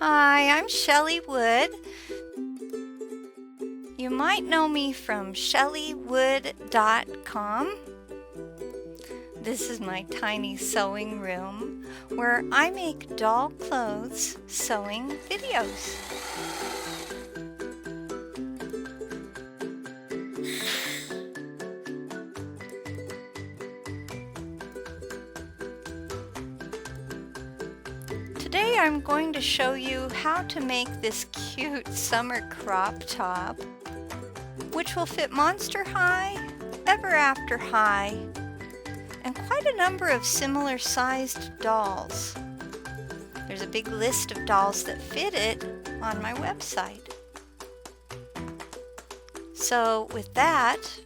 Hi, I'm Shelley Wood. You might know me from shelleywood.com. This is my tiny sewing room where I make doll clothes sewing videos. Today I'm going to show you how to make this cute summer crop top, which will fit Monster High, Ever After High, and quite a number of similar sized dolls. There's a big list of dolls that fit it on my website. So with that,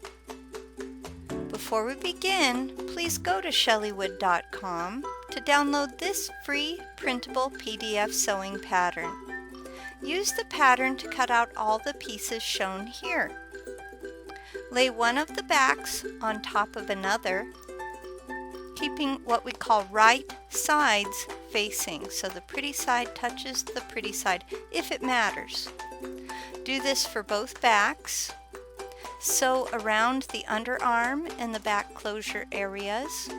before we begin, please go to shelleywood.com to download this free printable PDF sewing pattern. Use the pattern to cut out all the pieces shown here. Lay one of the backs on top of another, keeping what we call right sides facing, so the pretty side touches the pretty side if it matters. Do this for both backs. Sew around the underarm and the back closure areas.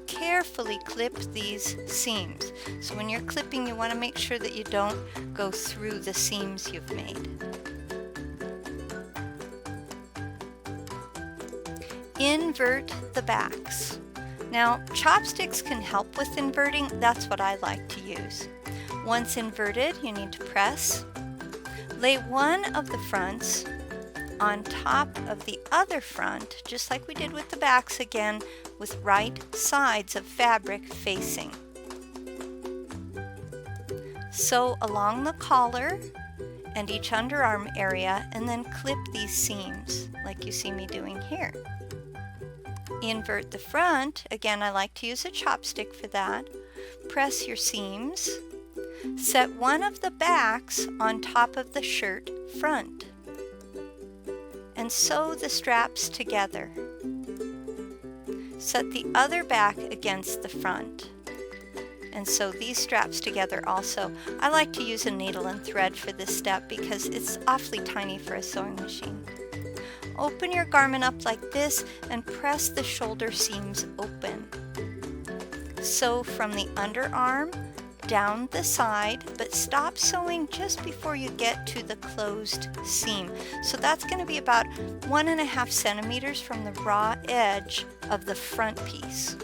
Carefully clip these seams. So when you're clipping, you want to make sure that you don't go through the seams you've made. Invert the backs. Now, chopsticks can help with inverting. That's what I like to use. Once inverted, you need to press. Lay one of the fronts on top of the other front, just like we did with the backs again, with right sides of fabric facing. Sew along the collar and each underarm area, and then clip these seams like you see me doing here. Invert the front. Again, I like to use a chopstick for that. Press your seams. Set one of the backs on top of the shirt front and sew the straps together. Set the other back against the front and sew these straps together also. I like to use a needle and thread for this step because it's awfully tiny for a sewing machine. Open your garment up like this and press the shoulder seams open. Sew from the underarm down the side, but stop sewing just before you get to the closed seam. So that's going to be about 1.5 centimeters from the raw edge of the front piece.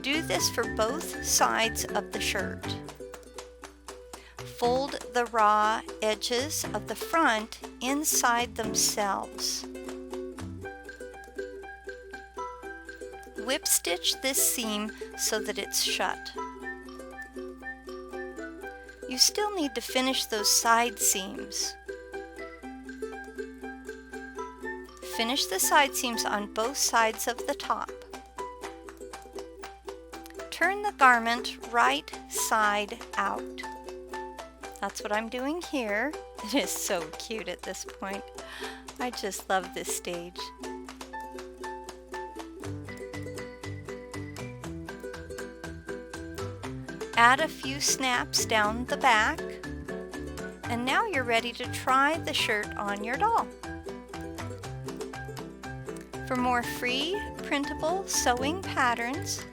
Do this for both sides of the shirt. Fold the raw edges of the front inside themselves. Whip stitch this seam so that it's shut. You still need to finish those side seams. Finish the side seams on both sides of the top. Turn the garment right side out. That's what I'm doing here. It is so cute at this point. I just love this stage. Add a few snaps down the back, and now you're ready to try the shirt on your doll. For more free printable sewing patterns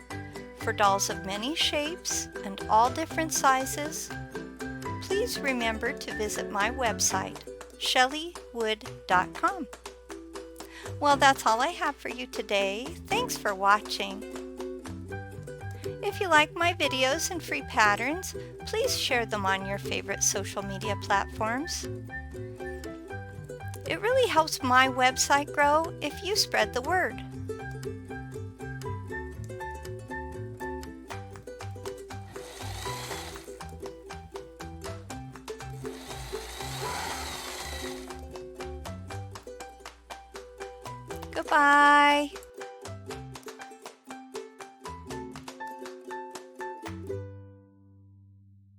for dolls of many shapes and all different sizes, please remember to visit my website, shelleywood.com. Well, that's all I have for you today. Thanks for watching. If you like my videos and free patterns, please share them on your favorite social media platforms. It really helps my website grow if you spread the word. Goodbye.